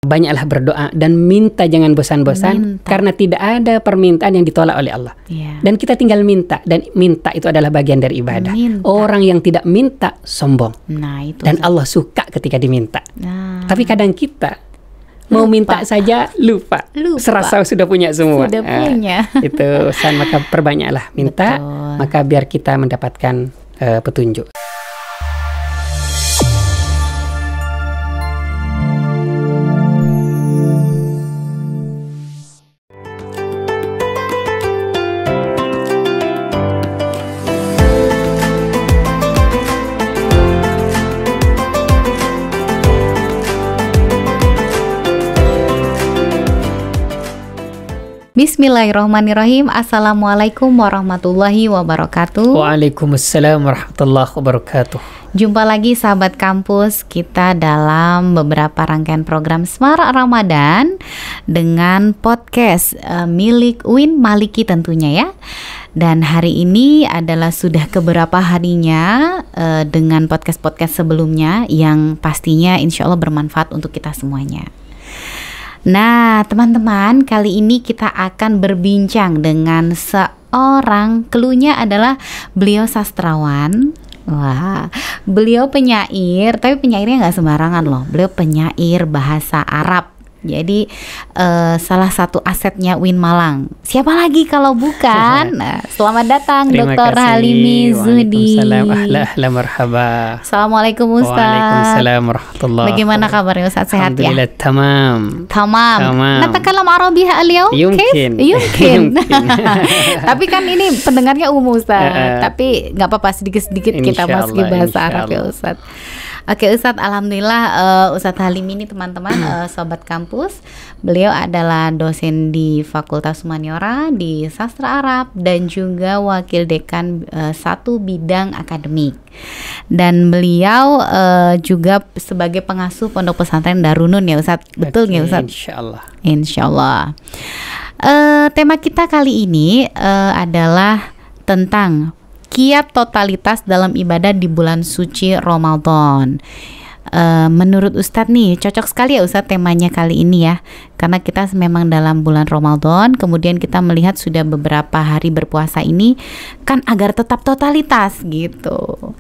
banyaklah berdoa dan minta, jangan bosan-bosan, karena tidak ada permintaan yang ditolak oleh Allah. Dan kita tinggal minta, dan minta itu adalah bagian dari ibadah. Orang yang tidak minta sombong. Dan Allah suka ketika diminta. Tapi kadang kita mau minta saja lupa. Serasa sudah punya semua. Sudah punya. Itu maka perbanyaklah minta. Betul. Maka biar kita mendapatkan petunjuk. Bismillahirrahmanirrahim. Assalamualaikum warahmatullahi wabarakatuh. Waalaikumsalam warahmatullahi wabarakatuh. Jumpa lagi sahabat kampus kita dalam beberapa rangkaian program Semarak Ramadan dengan podcast milik Win Maliki tentunya ya. Dan hari ini adalah sudah keberapa harinya dengan podcast-podcast sebelumnya yang pastinya insya Allah bermanfaat untuk kita semuanya. Nah teman-teman, kali ini kita akan berbincang dengan seorang, cluenya adalah beliau sastrawan. Wah, beliau penyair, tapi penyairnya nggak sembarangan loh. Beliau penyair bahasa Arab. Jadi salah satu asetnya Win Malang. Siapa lagi kalau bukan? Nah, selamat datang Dr. Halimi Zuhdi. Waalaikumsalam, marhaba. Assalamualaikum Ustaz. Waalaikumsalam warahmatullahi. Bagaimana kabarnya Ustaz, sehat ya? Alhamdulillah tamam. Natakalam Arabiah al-yawm? Yumkin. Tapi kan ini pendengarnya umum Ustaz. Tapi nggak apa-apa, sedikit-sedikit kita masuki bahasa Arab ya Ustaz. Oke Ustadz, alhamdulillah Ustadz Halim ini teman-teman sobat kampus, beliau adalah dosen di Fakultas Humaniora di Sastra Arab dan juga wakil dekan satu bidang akademik. Dan beliau juga sebagai pengasuh Pondok Pesantren Darunun ya Ustadz, betul nggak Ustadz? Insyaallah. Tema kita kali ini adalah tentang kiat totalitas dalam ibadah di bulan suci Ramadan. Menurut Ustadz nih, cocok sekali ya Ustadz temanya kali ini ya. Karena kita memang dalam bulan Ramadan, kemudian kita melihat sudah beberapa hari berpuasa ini kan agar tetap totalitas gitu.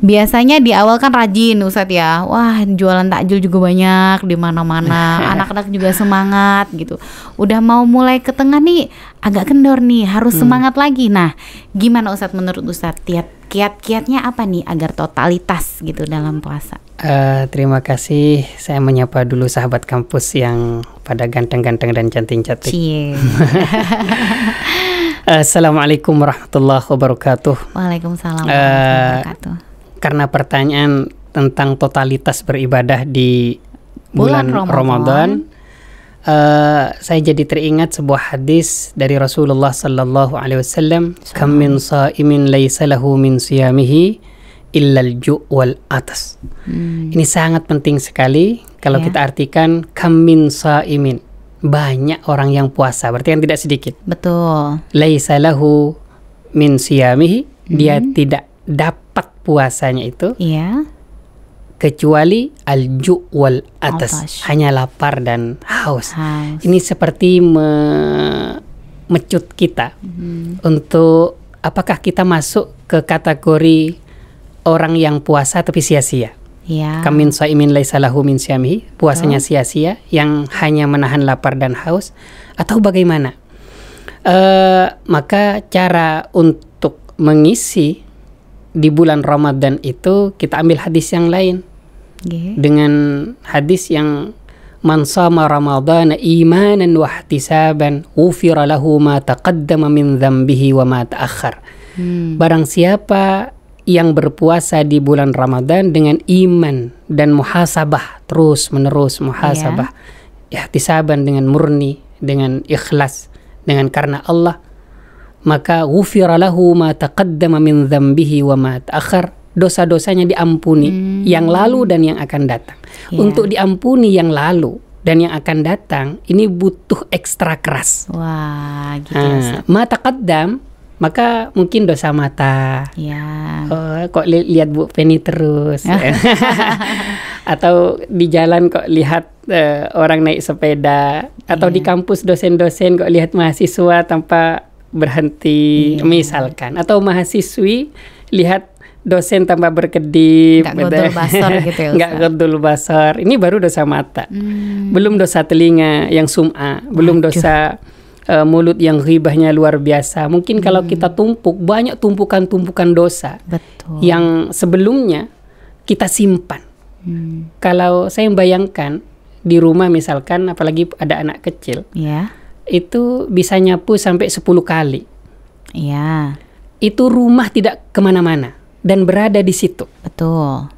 Biasanya di awal kan rajin Ustadz ya. Wah, jualan takjil juga banyak di mana-mana. Anak-anak juga semangat gitu. Udah mau mulai ke tengah nih, agak kendor nih, harus semangat lagi. Nah, gimana Ustadz menurut Ustadz? Kiat-kiatnya apa nih agar totalitas gitu dalam puasa? Terima kasih. Saya menyapa dulu sahabat kampus yang pada ganteng-ganteng dan cantik-cantik. Assalamualaikum warahmatullahi wabarakatuh. Waalaikumsalam warahmatullahi wabarakatuh. Karena pertanyaan tentang totalitas beribadah di bulan Ramadan, saya jadi teringat sebuah hadis dari Rasulullah sallallahu alaihi wasallam, "Kam min shaimin laisa lahu min siyamihi illal ju' wal atas." Ini sangat penting sekali kalau kita artikan kam min shaimin. Banyak orang yang puasa, berarti kan tidak sedikit. Betul. Laisa lahu min siyamihi, dia tidak dapat puasanya itu. Iya. Kecuali al-ju' wal atas, hanya lapar dan haus. Ini seperti mecut kita untuk apakah kita masuk ke kategori orang yang puasa tapi sia-sia. Kamin shaimin laisa lahu min siyamihi, puasanya sia-sia yang hanya menahan lapar dan haus, atau bagaimana? Maka cara untuk mengisi di bulan Ramadan itu kita ambil hadis yang lain. Dengan hadis yang man shama ramadhana imanan wa ihtisaban ghufira lahu ma taqaddama min dhanbihi wa ma ta'akhkhar. Barang siapa yang berpuasa di bulan Ramadan dengan iman dan muhasabah, terus menerus muhasabah, ihtisaban dengan murni, dengan ikhlas, dengan karena Allah, maka ghufira lahu ma taqaddama min dhanbihi wa ma ta'akhkhar. Dosa-dosanya diampuni yang lalu dan yang akan datang. Untuk diampuni yang lalu dan yang akan datang ini butuh ekstra keras. Wah, gitu. Mata qaddam, maka mungkin dosa mata. Kok lihat Bu Penny terus. Atau di jalan kok lihat orang naik sepeda, atau di kampus dosen-dosen kok lihat mahasiswa tanpa berhenti, misalkan, atau mahasiswi lihat dosen tanpa berkedip, nggak godol basar gitu ya, nggak godol basar. Ini baru dosa mata, belum dosa telinga yang sum'a, belum dosa mulut yang ghibahnya luar biasa. Mungkin kalau kita tumpuk banyak tumpukan-tumpukan dosa. Betul. Yang sebelumnya kita simpan. Kalau saya bayangkan di rumah misalkan, apalagi ada anak kecil, itu bisa nyapu sampai 10 kali. Itu rumah tidak kemana-mana dan berada di situ. Betul.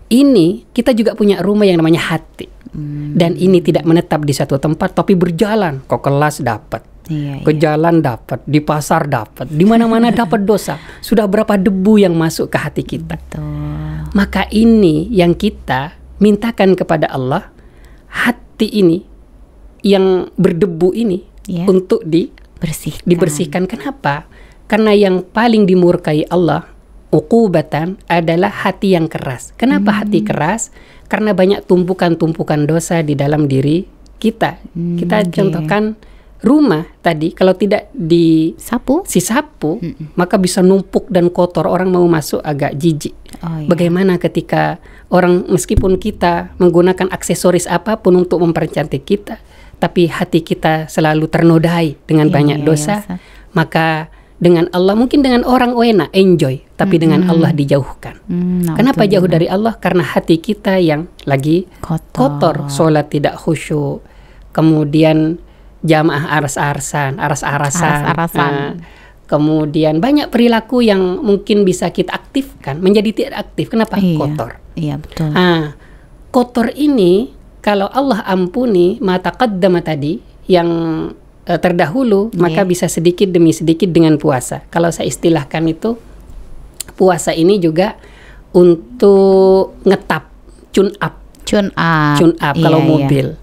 Ini kita juga punya rumah yang namanya hati. Dan ini tidak menetap di satu tempat, tapi berjalan. Ke kelas dapat, ke jalan dapat, di pasar dapat, di mana-mana dapat dosa. Sudah berapa debu yang masuk ke hati kita. Betul. Maka ini yang kita mintakan kepada Allah, hati ini yang berdebu ini untuk dibersihkan. Kenapa? Karena yang paling dimurkai Allah, uqubatan, adalah hati yang keras. Kenapa hati keras? Karena banyak tumpukan-tumpukan dosa di dalam diri kita. Kita contohkan rumah tadi, kalau tidak disapu, maka bisa numpuk dan kotor, orang mau masuk agak jijik. Bagaimana ketika orang, meskipun kita menggunakan aksesoris apapun untuk mempercantik kita, tapi hati kita selalu ternodai dengan banyak dosa, maka dengan Allah, mungkin dengan orang enak, enjoy, tapi dengan Allah dijauhkan. Kenapa jauh dari Allah? Karena hati kita yang lagi kotor, sholat tidak khusyuk, kemudian jamaah aras-arasan, kemudian banyak perilaku yang mungkin bisa kita aktifkan menjadi tidak aktif. Kenapa? Kotor. Iya, betul. Kotor ini kalau Allah ampuni ma taqaddama tadi yang terdahulu, maka bisa sedikit demi sedikit dengan puasa. Kalau saya istilahkan itu, puasa ini juga untuk ngetap, tune up kalau mobil.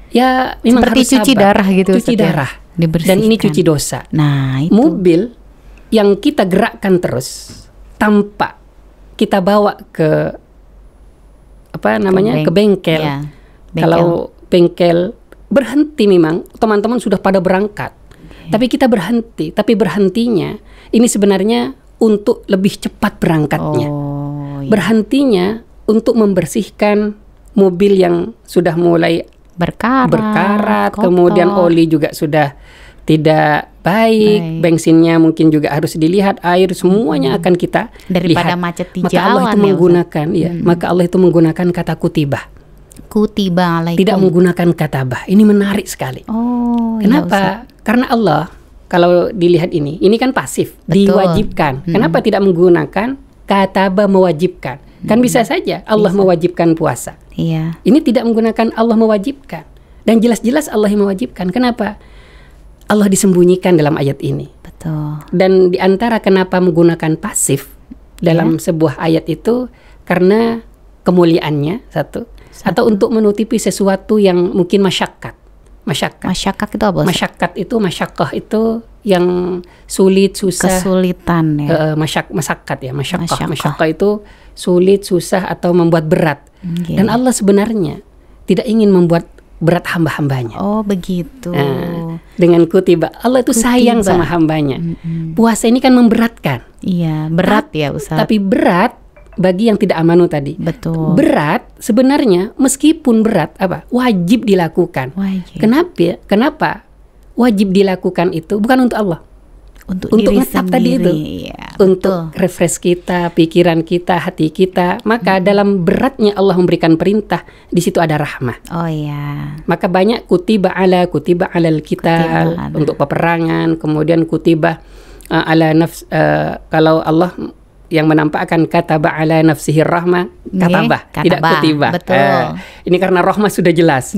Ya memang seperti harus cuci sabar. darah gitu. Cuci darah. Dan ini cuci dosa. Nah, itu. Mobil yang kita gerakkan terus tanpa kita bawa ke ke bengkel. Kalau bengkel berhenti, memang teman-teman sudah pada berangkat, tapi kita berhenti. Tapi berhentinya ini sebenarnya untuk lebih cepat berangkatnya. Berhentinya untuk membersihkan mobil yang sudah mulai berkarat, kemudian oli juga sudah tidak baik, bensinnya mungkin juga harus dilihat, air semuanya akan kita daripada lihat. macet di maka jalan. Allah itu menggunakan, maka Allah itu menggunakan kata kutibah. Tidak menggunakan katabah. Ini menarik sekali. Kenapa? Karena Allah, kalau dilihat ini kan pasif, diwajibkan. Kenapa tidak menggunakan katabah, mewajibkan? Kan bisa saja Allah mewajibkan puasa. Ini tidak menggunakan Allah mewajibkan. Dan jelas-jelas Allah yang mewajibkan. Kenapa? Allah disembunyikan dalam ayat ini. Betul. Dan di antara kenapa menggunakan pasif dalam sebuah ayat itu, karena kemuliaannya satu. Atau untuk menutupi sesuatu yang mungkin masyakat. Masyakat itu apa? Masyakat itu, masyakkah itu yang sulit, susah. Kesulitan ya. Masyakkah itu sulit, susah, atau membuat berat. Dan Allah sebenarnya tidak ingin membuat berat hamba-hambanya. Oh, begitu. Dengan kutiba, Allah itu sayang sama hambanya. Puasa ini kan memberatkan. Iya, berat ya Ustaz. Tapi berat bagi yang tidak amanu tadi. Betul. Berat sebenarnya, meskipun berat, wajib dilakukan. Kenapa wajib dilakukan itu? Bukan untuk Allah, untuk ngetap tadi itu, untuk refresh kita, pikiran kita, hati kita. Maka dalam beratnya Allah memberikan perintah, di situ ada rahmah. Maka banyak kutiba alal qital untuk peperangan, kemudian kutiba ala nafs, kalau Allah yang menampakkan kataba ala nafsihir rahmah, katabah, tidak kutiba. Ini karena rahmah sudah jelas.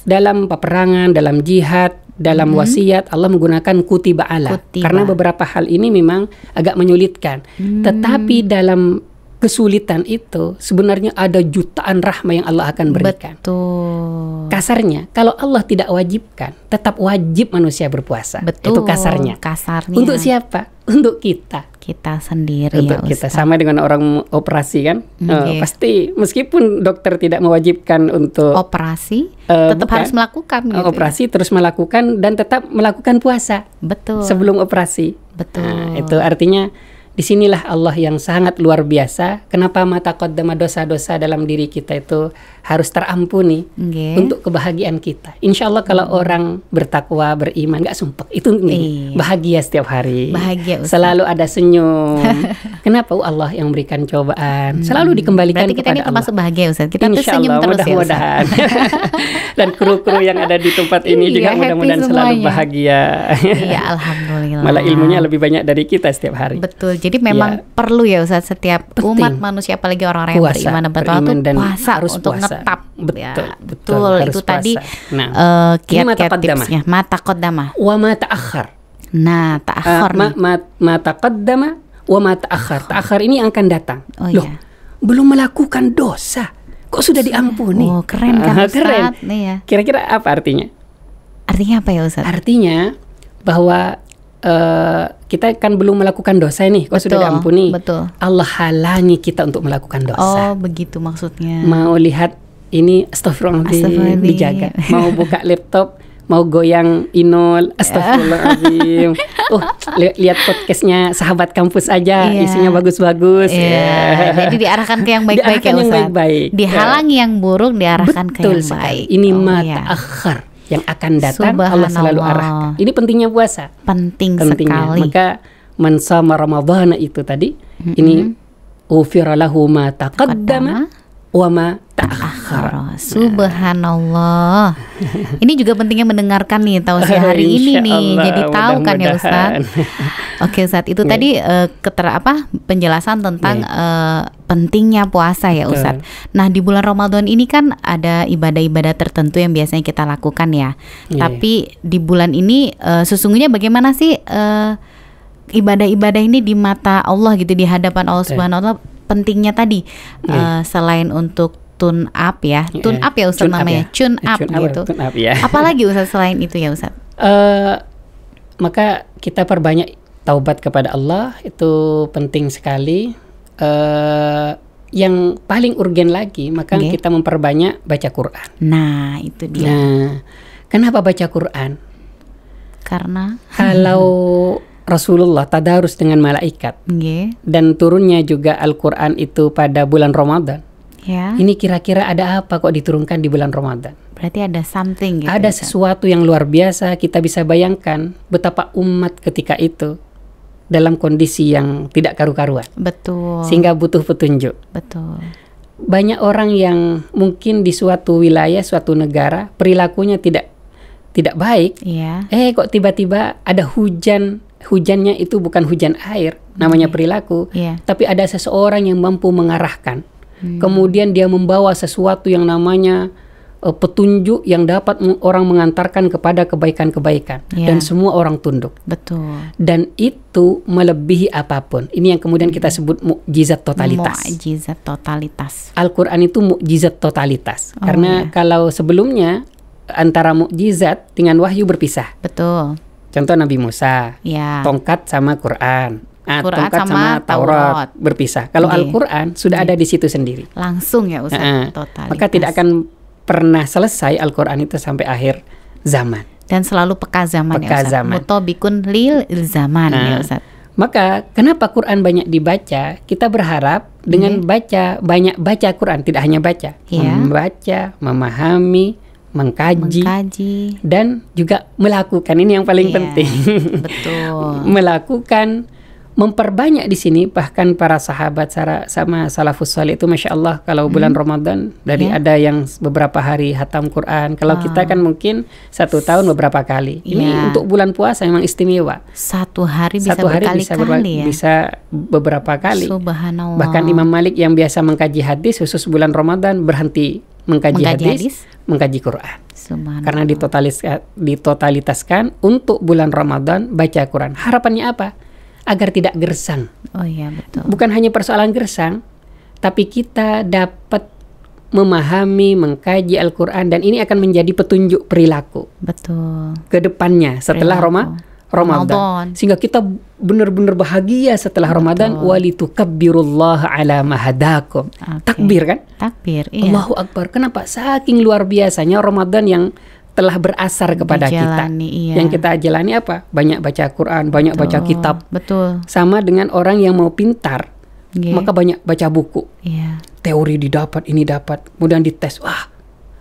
Dalam peperangan, dalam jihad, dalam wasiat, Allah menggunakan kutiba ala. Karena beberapa hal ini memang agak menyulitkan. Tetapi dalam kesulitan itu sebenarnya ada jutaan rahmah yang Allah akan berikan. Kasarnya, kalau Allah tidak wajibkan, tetap wajib manusia berpuasa. Itu kasarnya. Untuk siapa? untuk kita sendiri untuk kita sama dengan orang operasi kan. Pasti meskipun dokter tidak mewajibkan untuk operasi tetap harus melakukan gitu. Operasi terus melakukan dan tetap melakukan puasa. Betul. Sebelum operasi. Betul. Itu artinya disinilah Allah yang sangat luar biasa. Kenapa ma taqaddama dosa-dosa dalam diri kita itu harus terampuni untuk kebahagiaan kita. Insya Allah kalau orang bertakwa, beriman, gak sumpek, itu bahagia setiap hari. Bahagia, Ustaz. Selalu ada senyum. Kenapa? Allah yang berikan cobaan. Selalu dikembalikan berarti kita kepada ini termasuk Allah. Bahagia, Ustaz. Kita Insya senyum Allah, terus mudah-mudahan. Dan kru-kru yang ada di tempat ini juga mudah-mudahan selalu bahagia. Iya, alhamdulillah. Malah ilmunya lebih banyak dari kita setiap hari. Betul. Jadi memang perlu ya Ustaz, setiap umat manusia, apalagi orang-orang yang beriman dan bertakwa itu puasa untuk ngetap. Betul. Itu puasa. Tadi kiat-kiat tipsnya. Ma taqaddama wa ma ta'akhkhar. Nah, ta'akhkhar ma taqaddama wa ma ta'akhkhar. Ta'akhkhar ini yang akan datang. Loh, belum melakukan dosa kok sudah diampuni. Oh, keren kan Ustaz? Keren. Iya. Kira-kira apa artinya? Artinya apa ya Ustaz? Artinya bahwa kita kan belum melakukan dosa nih, kok sudah diampuni. Betul. Allah halangi kita untuk melakukan dosa. Oh, begitu maksudnya. Mau lihat ini, astagfirullahaladzim, dijaga. Mau buka laptop, mau goyang Inul, astagfirullahaladzim. Lihat podcastnya sahabat kampus aja, isinya bagus-bagus. Jadi diarahkan ke yang baik-baik ya Ustaz. Baik-baik. Dihalangi yang buruk, diarahkan ke yang baik. Ini ma ta'akhkhar. Yang akan datang Allah selalu arahkan. Ini pentingnya puasa. Pentingnya. Sekali. Maka man shama Ramadhana itu tadi, ini ufira lahu ma taqaddama wa ma ta'akhkhara. Subhanallah. Ini juga pentingnya mendengarkan nih tausiah hari ini nih. Jadi tahu kan ya Ustaz. Oke Ustaz, itu tadi penjelasan tentang pentingnya puasa ya Ustaz. Nah, di bulan Ramadan ini kan ada ibadah-ibadah tertentu yang biasanya kita lakukan ya. Tapi di bulan ini sesungguhnya bagaimana sih ibadah-ibadah ini di mata Allah gitu, di hadapan Allah Subhanahu wa taala, pentingnya tadi selain untuk tune up ya. Tune up ya Ustaz namanya. Tune up gitu. Apalagi Ustaz selain itu ya Ustaz? Maka kita perbanyak taubat kepada Allah, itu penting sekali. Yang paling urgen lagi, maka kita memperbanyak baca Quran. Nah, itu dia. Nah, kenapa baca Quran? Karena kalau Rasulullah tadarus dengan malaikat dan turunnya juga Al-Quran itu pada bulan Ramadan. Ini kira-kira ada apa kok diturunkan di bulan Ramadan? Berarti ada something gitu. Ada sesuatu yang luar biasa. Kita bisa bayangkan betapa umat ketika itu dalam kondisi yang tidak karu-karuan. Betul. Sehingga butuh petunjuk. Betul. Banyak orang yang mungkin di suatu wilayah, suatu negara perilakunya tidak baik. Kok tiba-tiba ada hujan. Hujannya itu bukan hujan air, namanya perilaku. Tapi ada seseorang yang mampu mengarahkan. Kemudian dia membawa sesuatu yang namanya petunjuk yang dapat orang mengantarkan kepada kebaikan-kebaikan. Dan semua orang tunduk. Betul. Dan itu melebihi apapun. Ini yang kemudian kita sebut mukjizat totalitas. Mukjizat totalitas. Al-Quran itu mukjizat totalitas. Karena kalau sebelumnya antara mukjizat dengan wahyu berpisah. Betul. Contoh Nabi Musa, tongkat sama Quran. Tongkat sama Taurat berpisah. Kalau Al-Quran sudah ada di situ sendiri. Langsung ya Ustaz, totalitas. Maka tidak akan pernah selesai Al-Quran itu sampai akhir zaman. Dan selalu peka zaman ya Ustaz. Mutobikun lil zaman ya Ustaz. Maka kenapa Quran banyak dibaca? Kita berharap dengan banyak baca Quran, tidak hanya baca, membaca, memahami, mengkaji dan juga melakukan. Ini yang paling penting. Betul. Melakukan, memperbanyak di sini. Bahkan para sahabat sama salafus salih itu Masya Allah kalau bulan Ramadan dari ada yang beberapa hari hatam Quran. Kalau kita kan mungkin 1 tahun beberapa kali. Ini untuk bulan puasa memang istimewa. Satu hari bisa berkali-kali ya? Bisa beberapa kali. Subhanallah. Bahkan Imam Malik yang biasa mengkaji hadis khusus bulan Ramadan berhenti mengkaji hadis, mengkaji Quran. Karena ditotalitaskan untuk bulan Ramadan baca Quran. Harapannya apa? Agar tidak gersang. Oh iya, betul. Bukan hanya persoalan gersang, tapi kita dapat memahami, mengkaji Al-Quran, dan ini akan menjadi petunjuk perilaku. Betul. Ke depannya setelah Ramadan. Sehingga kita benar-benar bahagia setelah Ramadan. Walitukabbirullaha ala ma hadakum. Takbir kan? Takbir, iya. Allahu Akbar. Kenapa? Saking luar biasanya Ramadan yang telah berasar kepada kita. Iya. Yang kita jalani apa? Banyak baca Quran, banyak baca kitab. Betul. Sama dengan orang yang mau pintar, maka banyak baca buku. Iya. Teori didapat, ini dapat, kemudian dites. Wah,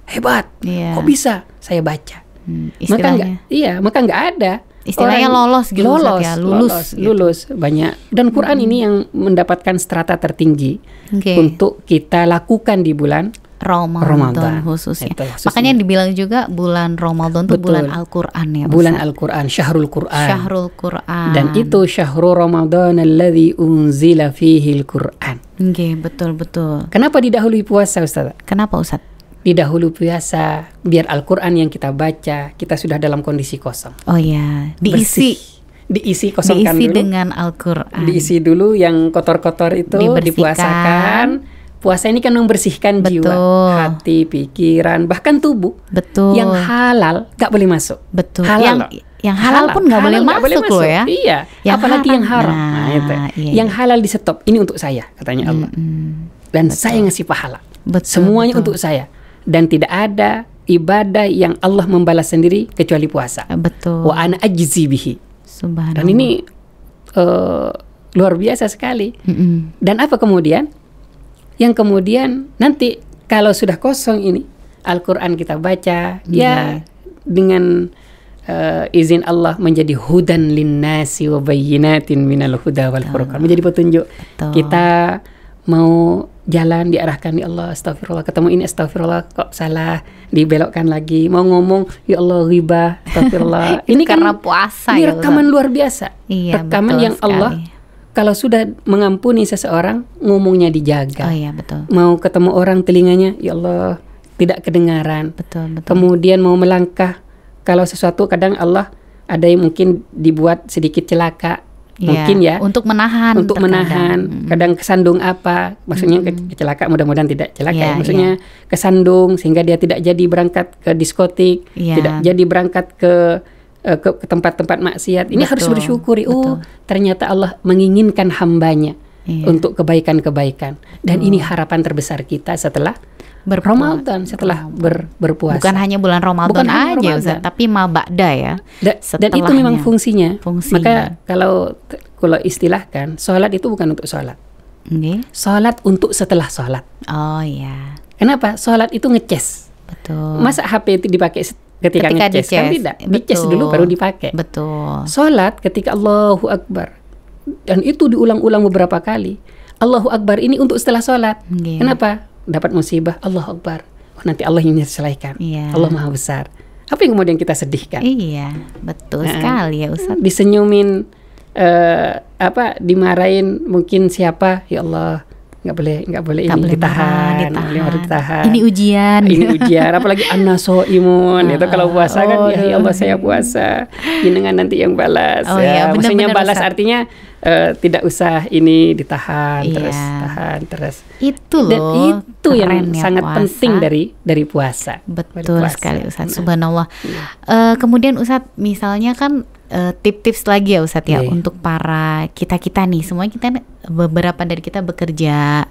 hebat. Kok bisa? Saya baca. Maka nggak ada. Istilahnya lolos gitu, lulus banyak. Dan Quran ini yang mendapatkan strata tertinggi untuk kita lakukan di bulan Ramadan khususnya. Makanya dibilang juga bulan Ramadan itu bulan Al-Quran ya. Bulan Al-Quran, Syahrul Quran. Syahrul Quran. Dan itu Syahrul Ramadan alladzi unzila fihi Al-Quran. Betul. Kenapa didahului puasa, Ustaz? Kenapa, Ustaz? Didahului puasa biar Al-Quran yang kita baca kita sudah dalam kondisi kosong. Oh ya, diisi kosongkan dulu dengan Al-Quran. Diisi dulu yang kotor-kotor itu, dipuasakan. Puasa ini kan membersihkan jiwa, hati, pikiran, bahkan tubuh. Betul. Yang halal gak boleh masuk. Betul. Halal yang halal pun gak boleh masuk loh ya. Iya. Apalagi yang haram. Yang halal di stop. Ini untuk saya, katanya Allah. Dan saya ngasih pahala. Semuanya untuk saya. Dan tidak ada ibadah yang Allah membalas sendiri kecuali puasa. Betul. Wa ana ajzi bihi. Subhanallah. Dan ini luar biasa sekali. Dan apa kemudian? Yang kemudian nanti kalau sudah kosong ini Al-Quran kita baca, ya dengan izin Allah menjadi hudan linnasi wa bayyinatin minal huda wal furqan, menjadi petunjuk. Kita mau jalan diarahkan, ya Allah astagfirullah, ketemu ini astagfirullah, kok salah, dibelokkan lagi, mau ngomong ya Allah ghibah, astagfirullah. Ini karena puasa. Ini rekaman luar biasa. Rekaman yang sekali. Allah kalau sudah mengampuni seseorang, ngomongnya dijaga. Oh iya, betul. Mau ketemu orang, telinganya ya Allah tidak kedengaran. Betul. Kemudian mau melangkah, kalau sesuatu kadang Allah ada yang mungkin dibuat sedikit celaka. Mungkin ya untuk menahan kadang kesandung apa, maksudnya kecelakaan, mudah-mudahan tidak celaka maksudnya kesandung sehingga dia tidak jadi berangkat ke diskotik, tidak jadi berangkat ke tempat-tempat maksiat. Ini harus bersyukuri. Ternyata Allah menginginkan hambanya untuk kebaikan-kebaikan, dan ini harapan terbesar kita setelah Ramadan, setelah berpuasa. Bukan hanya bulan Ramadan aja, Ustaz, tapi ma ba'da ya. Dan itu memang fungsinya. Maka kalau istilahkan, sholat itu bukan untuk sholat. Sholat untuk setelah sholat. Oh ya. Kenapa? Sholat itu ngeces. Betul. Masa HP itu dipakai ketika ngeces? Kan tidak. Dices dulu baru dipakai. Betul. Sholat ketika Allahu Akbar. Dan itu diulang-ulang beberapa kali. Allahu Akbar ini untuk setelah sholat. Kenapa? Dapat musibah, Allahu Akbar. Nanti Allah yang menyelesaikan. Allah Maha Besar. Apa yang kemudian kita sedihkan? Iya, betul sekali ya Ustaz. Disenyumin, dimarahin mungkin siapa? Ya Allah, nggak boleh ini ditahan. Ini ujian. Apalagi an-nasoimun. Itu kalau puasa kan ya Allah saya puasa. Jenengan nanti yang balas. Maksudnya balas artinya tidak usah ini ditahan tahan terus. Itu loh. Dan itu yang sangat penting dari puasa. Betul sekali Ustaz. Subhanallah. Kemudian Ustaz, misalnya kan tips-tips lagi ya Ustaz ya untuk para kita nih, semuanya kita beberapa dari kita bekerja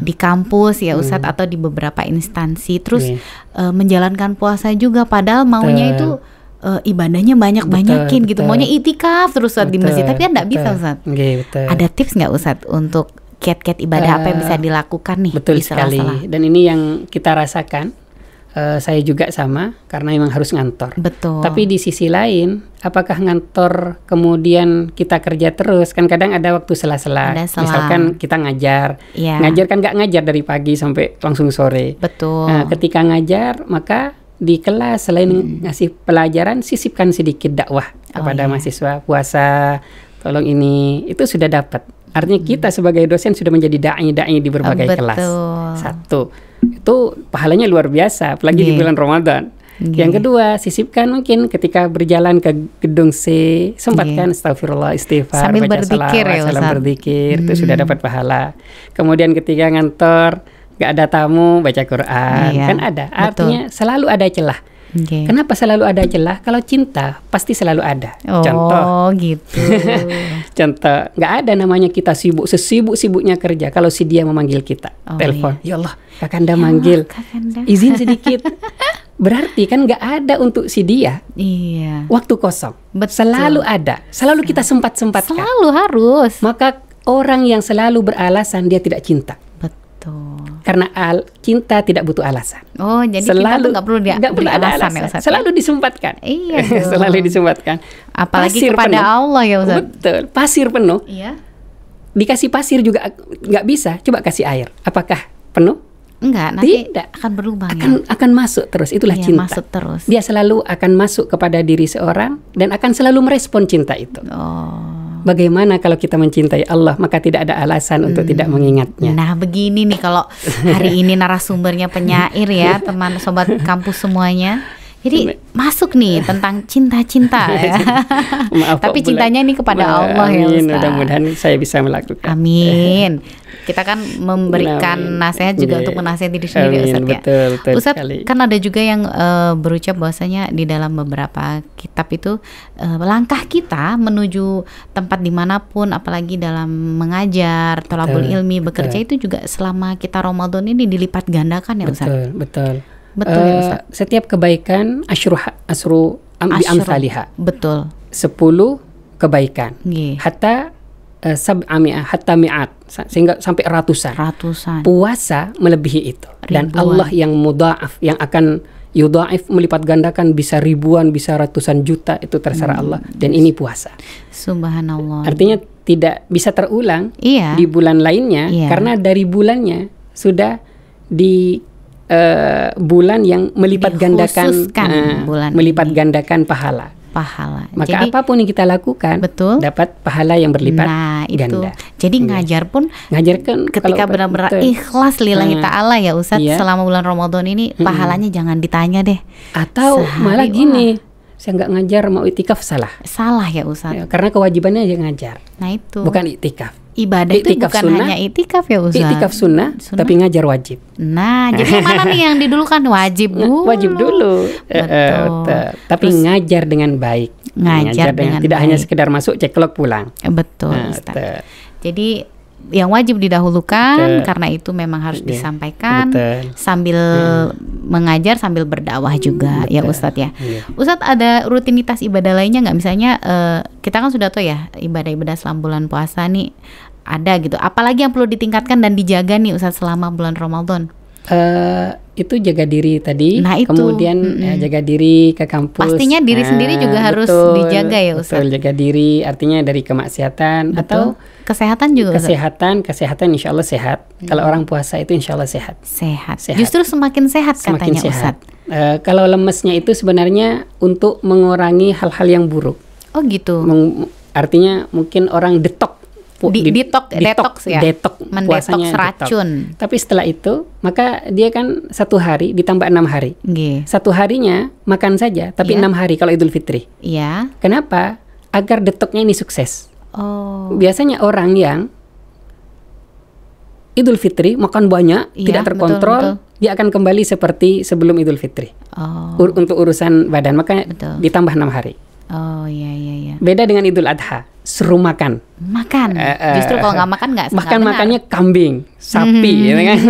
di kampus ya Ustaz atau di beberapa instansi, terus menjalankan puasa juga padahal maunya itu ibadahnya banyakin gitu, maunya itikaf terus Ustaz di masjid, tapi kan nggak bisa Ustaz. Ada tips nggak Ustaz untuk kiat-kiat ibadah apa yang bisa dilakukan nih? Betul sekali. Dan ini yang kita rasakan. Saya juga sama, karena memang harus ngantor. Betul. Tapi di sisi lain, apakah ngantor kemudian kita kerja terus? Kan kadang ada waktu sela-sela. Misalkan kita ngajar, ngajar kan nggak ngajar dari pagi sampai langsung sore. Betul. Nah, ketika ngajar, maka di kelas selain ngasih pelajaran, sisipkan sedikit dakwah kepada mahasiswa. Puasa, tolong ini, itu sudah dapat. Artinya kita sebagai dosen sudah menjadi dai di berbagai kelas. Satu. Itu pahalanya luar biasa, apalagi di bulan Ramadan. Yang kedua, sisipkan mungkin ketika berjalan ke gedung C, sempatkan astagfirullah, istighfar, sambil baca salawat, berzikir, itu sudah dapat pahala. Kemudian ketika ngantor, gak ada tamu, baca Quran, kan ada. Artinya selalu ada celah. Kenapa selalu ada celah? Kalau cinta pasti selalu ada. Contoh gitu. Contoh, nggak ada namanya kita sibuk sesibuk-sibuknya kerja. Kalau si dia memanggil kita, telepon, ya Allah, Kakanda manggil, izin sedikit. Berarti kan nggak ada untuk si dia. Waktu kosong. Selalu ada. Selalu kita sempat-sempatkan. Selalu harus. Maka orang yang selalu beralasan dia tidak cinta. Karena cinta tidak butuh alasan. Jadi selalu, kita tuh nggak perlu ada alasan ya Ustaz. Selalu disempatkan. Selalu disempatkan. Apalagi pasir kepada penuh. Allah ya Ustaz. Betul. Pasir penuh. Dikasih pasir juga nggak bisa. Coba kasih air. Apakah penuh? Enggak, nanti tidak. Akan berubah. Akan masuk terus. Itulah cinta. Masuk terus. Dia selalu akan masuk kepada diri seorang dan akan selalu merespon cinta itu. Bagaimana kalau kita mencintai Allah, maka tidak ada alasan untuk tidak mengingatnya. Nah, begini nih kalau hari ini narasumbernya penyair ya, teman sobat kampus semuanya. Jadi masuk nih tentang cinta-cinta ya. Maaf, tapi cintanya ini kepada Allah ya Ustaz. Mudah-mudahan saya bisa melakukan. Amin. Kita kan memberikan nasihat juga untuk menasihati diri sendiri Ustaz ya. Betul Ustaz sekali. Kan ada juga yang berucap bahwasanya di dalam beberapa kitab itu langkah kita menuju tempat dimanapun, apalagi dalam mengajar, thalabul ilmi, bekerja itu juga selama kita Ramadan ini dilipat gandakan ya Ustaz. Betul ya Ustaz. Setiap kebaikan asru amsalihah. Betul. 10 kebaikan. Hatta sab'ami'ah hatta mi'at, sehingga sampai ratusan. Puasa melebihi itu. Dan Allah yang mudha'af, yang akan yudha'if, melipat gandakan, bisa ribuan, bisa ratusan juta, itu terserah Allah. Dan ini puasa. Subhanallah. Artinya tidak bisa terulang di bulan lainnya, karena dari bulannya sudah di bulan yang melipat gandakan gandakan pahala. Maka jadi, apapun yang kita lakukan, dapat pahala yang berlipat ganda. Jadi ngajarkan ketika benar-benar ikhlas lillahi ta'ala ya Ustaz, selama bulan Ramadan ini pahalanya jangan ditanya deh. Atau malah gini, saya nggak ngajar mau itikaf, salah ya Ustaz. Karena kewajibannya aja ngajar. Nah itu. Bukan itikaf. Ibadah itu bukan sunnah, hanya itikaf ya Ustaz. Itikaf sunnah, tapi ngajar wajib. Nah, jadi mana nih yang didulukan? Wajib dulu. Wajib dulu. Betul. Tapi ngajar dengan baik. Ngajar dengan tidak baik. hanya sekedar masuk ceklok pulang. Betul Ustaz. Jadi yang wajib didahulukan, karena itu memang harus disampaikan sambil mengajar, sambil berdakwah juga ya Ustadz ya. Ustadz, ada rutinitas ibadah lainnya nggak? Misalnya kita kan sudah tahu ya ibadah-ibadah selama bulan puasa nih ada gitu. Apalagi yang perlu ditingkatkan dan dijaga nih Ustadz selama bulan Ramadan? Itu jaga diri tadi, kemudian jaga diri ke kampus. Pastinya diri sendiri juga harus dijaga ya Ustaz. Betul, jaga diri artinya dari kemaksiatan atau kesehatan juga. Kesehatan insya Allah sehat. Kalau orang puasa itu insya Allah sehat. Justru semakin sehat katanya Ustaz. Kalau lemesnya itu sebenarnya untuk mengurangi hal-hal yang buruk. Oh gitu. Artinya mungkin orang detox mendetoks racun. Tapi setelah itu maka dia kan 1 hari ditambah 6 hari. 1 harinya makan saja, tapi 6 hari kalau Idul Fitri. Kenapa? Agar detoksnya ini sukses. Biasanya orang yang Idul Fitri makan banyak, tidak terkontrol, dia akan kembali seperti sebelum Idul Fitri. Untuk urusan badan, maka ditambah 6 hari. Beda dengan Idul Adha, seru makan. Justru kalau nggak makan nggak. Bahkan makannya kambing, sapi, gitu kan.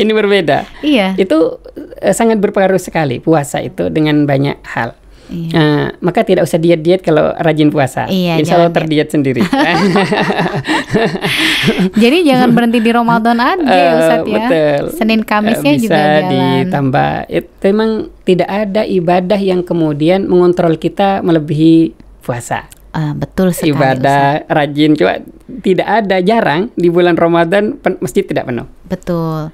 Ini berbeda. Itu sangat berpengaruh sekali puasa itu dengan banyak hal. Maka tidak usah diet-diet kalau rajin puasa. Insya Allah terdiet sendiri. Jadi jangan berhenti di Ramadan aja Ustaz ya. Betul. Senin Kamisnya bisa juga jalan. Ditambah. Itu memang tidak ada ibadah yang kemudian mengontrol kita melebihi puasa. Betul sekali Ibadah Ustaz. Rajin, coba tidak ada, jarang di bulan Ramadan masjid tidak penuh. Betul.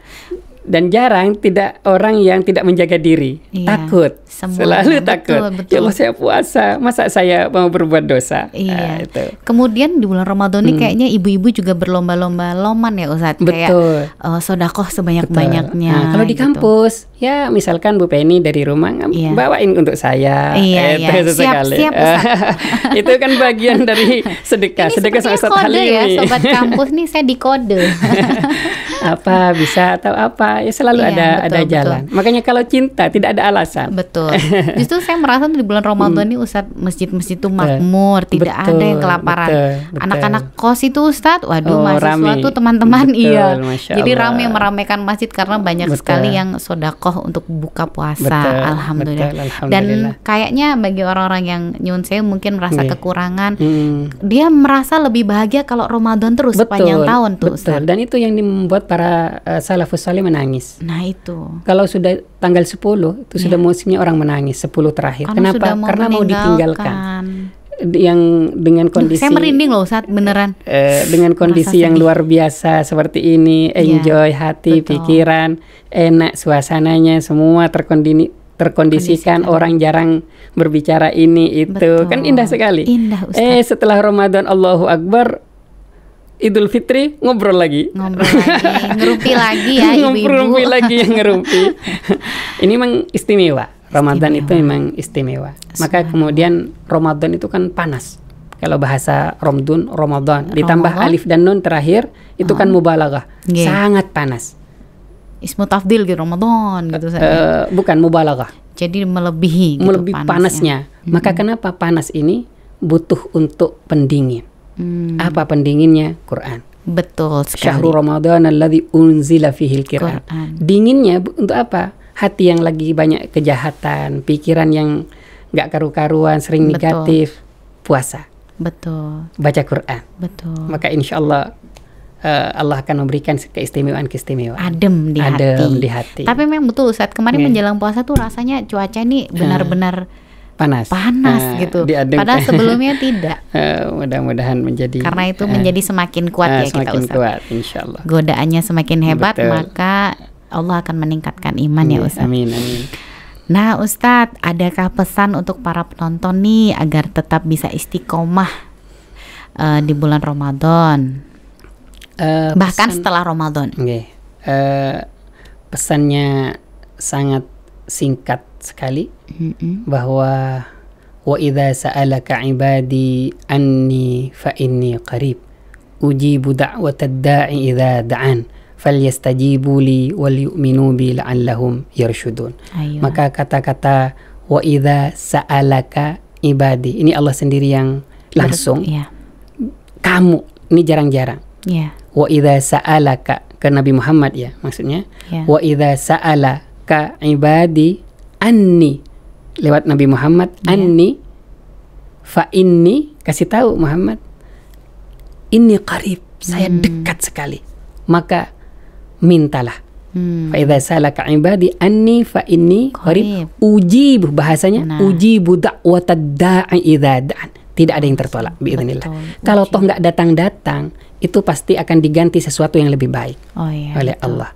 Dan jarang tidak orang yang tidak menjaga diri, takut, selalu takut. Ya Allah, saya puasa, masa saya mau berbuat dosa? Itu. Kemudian di bulan Ramadan ini kayaknya ibu-ibu juga berlomba-lomba loman ya Ustaz. Kayak sedekah sebanyak-banyaknya. Kalau di kampus, ya misalkan Bu Penny dari rumah bawain untuk saya. Siap itu kan bagian dari sedekah. Ini sedekah sama Ustaz Halim ya, Sobat Kampus nih saya dikode. Apa bisa atau apa ya selalu ada jalan. Makanya kalau cinta tidak ada alasan. Betul. Justru saya merasa di bulan Ramadan ini Ustadz, masjid-masjid itu makmur, tidak ada yang kelaparan. Anak-anak kos itu Ustadz, waduh mahasiswa tuh teman-teman jadi ramai meramaikan masjid karena banyak sekali yang sodakoh untuk buka puasa. Alhamdulillah. Dan kayaknya bagi orang-orang yang nyun saya mungkin merasa kekurangan, dia merasa lebih bahagia kalau Ramadan terus sepanjang tahun tuh Ustadz. Dan itu yang membuat para salafus saleh menangis. Nah itu. Kalau sudah tanggal 10 itu sudah musimnya orang menangis 10 terakhir. Kenapa? Karena mau ditinggalkan. Yang dengan kondisi saya merinding loh saat beneran. Dengan kondisi yang luar biasa seperti ini, enjoy hati, pikiran, enak suasananya, semua terkondisikan, orang jarang berbicara ini itu. Kan indah sekali. Indah, Ustaz. Setelah Ramadan Allahu Akbar, Idul Fitri ngobrol lagi, ngerumpi lagi ya ibu-ibu. ngerumpi. Ini memang istimewa. Ramadan itu memang istimewa. Maka kemudian Ramadan itu kan panas. Kalau bahasa Ramadan ditambah alif dan nun terakhir itu kan mubalaghah. Sangat panas. Ismu tafdil gitu Ramadan gitu saja. Bukan mubalaghah. Jadi melebihi panasnya. Maka kenapa panas ini butuh untuk pendingin? Apa pendinginnya? Quran. Betul sekali. Syahrul Ramadan alladzi unzila fihil Quran. Dinginnya untuk apa? Hati yang lagi banyak kejahatan, pikiran yang nggak karu-karuan, sering negatif, puasa. Betul. Baca Quran. Betul. Maka insya Allah Allah akan memberikan keistimewaan. Adem di hati. Tapi memang betul Ustaz, kemarin menjelang puasa tuh rasanya cuaca ini benar-benar panas gitu. Padahal sebelumnya tidak. Mudah-mudahan menjadi karena itu menjadi semakin kuat ya kita Ustaz. Kuat, insyaallah. Godaannya semakin hebat, maka Allah akan meningkatkan iman ya Ustaz. Amin. Nah Ustadz, adakah pesan untuk para penonton nih agar tetap bisa istiqomah di bulan Ramadan, bahkan setelah Ramadan? Pesannya sangat singkat sekali, bahwa wa idza sa'alaka ibadi anni fa inni qarib ujibu da'watad da'i idza da'an falyastajibu li wal yu'minu bi la'allahum yarshudun. Maka kata-kata wa idza sa'alaka ibadi, ini Allah sendiri yang langsung. Kamu, ini jarang-jarang. Wa idza sa'alaka, ke Nabi Muhammad ya maksudnya. Wa idza sa'alaka ibadi anni, lewat Nabi Muhammad, anni fa inni, kasih tahu Muhammad, inni qarib, saya dekat sekali, maka mintalah. Fa idza salaka ibadi anni fa inni qarib ujibu, bahasanya ujibu da'watad da'i idza da'an, tidak ada yang tertolak biidznillah. Kalau toh nggak datang-datang, itu pasti akan diganti sesuatu yang lebih baik oleh Allah.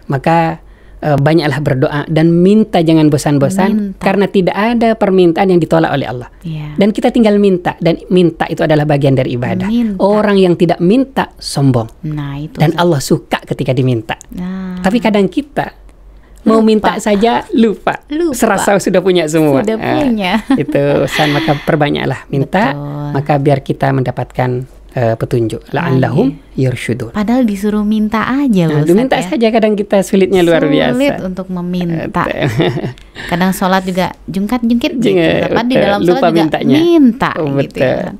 Maka banyaklah berdoa dan minta, jangan bosan-bosan, karena tidak ada permintaan yang ditolak oleh Allah. Dan kita tinggal minta, dan minta itu adalah bagian dari ibadah. Orang yang tidak minta sombong. Dan Allah suka ketika diminta. Tapi kadang kita mau minta saja lupa. Serasa sudah punya semua. Itu maka perbanyaklah minta, maka biar kita mendapatkan petunjuk, la'allahum yarshudun. Padahal disuruh minta aja loh. Minta saja, kadang kita sulitnya luar biasa. Sulit untuk meminta. Kadang sholat juga jungkat-jungkit gitu. Tapi di dalam sholat juga minta gitu ya.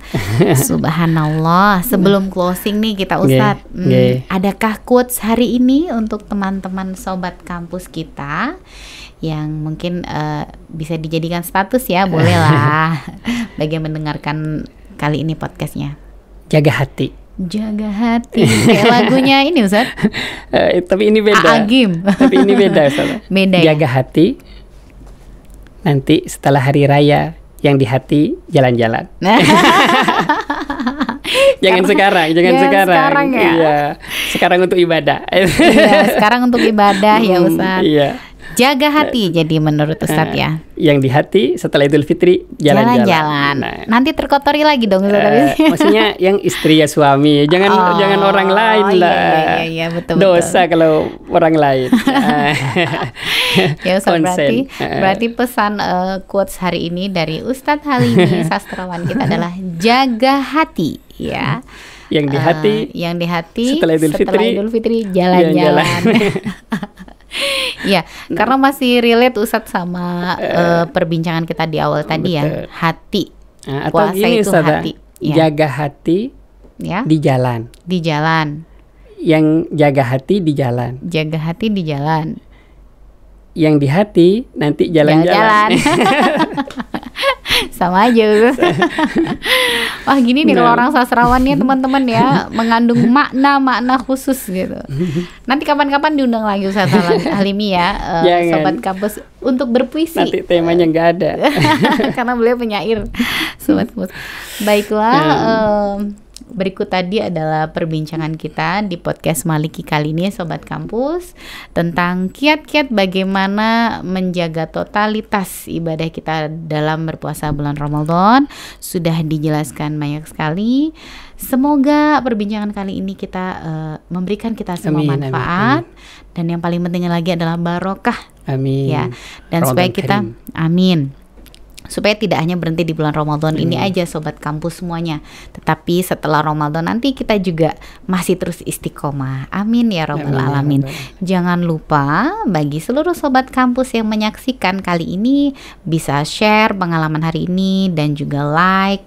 Subhanallah. Sebelum closing nih kita Ustadz, adakah quotes hari ini untuk teman-teman sobat kampus kita yang mungkin bisa dijadikan status ya, boleh lah bagi yang mendengarkan kali ini podcastnya. Jaga hati. Kayak lagunya ini Ustaz. Tapi ini beda. Tapi ini beda Ustaz. Jaga hati. Nanti setelah hari raya, yang di hati jalan-jalan. Jangan sekarang sekarang ya. Sekarang untuk ibadah. Sekarang untuk ibadah ya Ustaz. Jaga hati jadi menurut Ustadz ya. Yang di hati setelah Idul Fitri jalan-jalan. Nanti terkotori lagi dong Ustadz. Maksudnya yang istri ya suami, jangan orang lain lah. Iya, betul. Dosa kalau orang lain. Ya Ustadz, berarti pesan quotes hari ini dari Ustadz Halimi sastrawan kita adalah jaga hati ya. Yang di hati setelah Idul Fitri jalan-jalan. Ya, karena masih relate Ustadz sama perbincangan kita di awal tadi ya, hati. Atau puasa gini, itu hati. Jaga hati ya. Di jalan. Yang jaga hati di jalan. Jaga hati di jalan. Yang di hati nanti jalan-jalan. Sama aja. Wah gini nih kalau orang sastrawannya teman-teman ya, mengandung makna-makna khusus gitu. Nanti kapan-kapan diundang lagi Ustaz Halimi ya, Sobat Kampus untuk berpuisi. Nanti temanya nggak ada. Karena beliau penyair. Sobat Kampus. Baiklah. Berikut tadi adalah perbincangan kita di podcast Maliki kali ini Sobat Kampus tentang kiat-kiat bagaimana menjaga totalitas ibadah kita dalam berpuasa bulan Ramadan. Sudah dijelaskan banyak sekali. Semoga perbincangan kali ini kita memberikan kita semua manfaat. Dan yang paling pentingnya lagi adalah barokah. Amin. Ya. Dan supaya kita supaya tidak hanya berhenti di bulan Ramadan ini aja Sobat Kampus semuanya, tetapi setelah Ramadan nanti kita juga masih terus istiqomah. Amin ya Rabbal Alamin. Jangan lupa bagi seluruh Sobat Kampus yang menyaksikan kali ini bisa share pengalaman hari ini dan juga like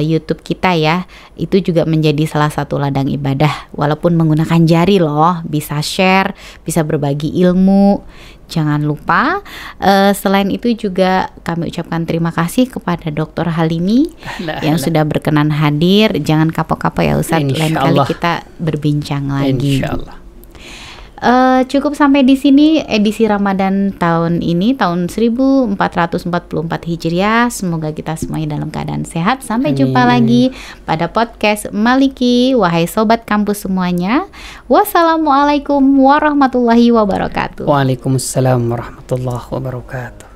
YouTube kita ya. Itu juga menjadi salah satu ladang ibadah walaupun menggunakan jari loh. Bisa share, bisa berbagi ilmu. Jangan lupa, selain itu juga kami ucapkan terima kasih kepada Dr. Halimi yang sudah berkenan hadir. Jangan kapok-kapok ya Ustaz, lain kali kita berbincang lagi. Cukup sampai di sini edisi Ramadan tahun ini, tahun 1444 Hijriah. Semoga kita semuanya dalam keadaan sehat. Sampai jumpa lagi pada podcast Maliki. Wahai Sobat Kampus semuanya, wassalamualaikum warahmatullahi wabarakatuh. Waalaikumsalam warahmatullahi wabarakatuh.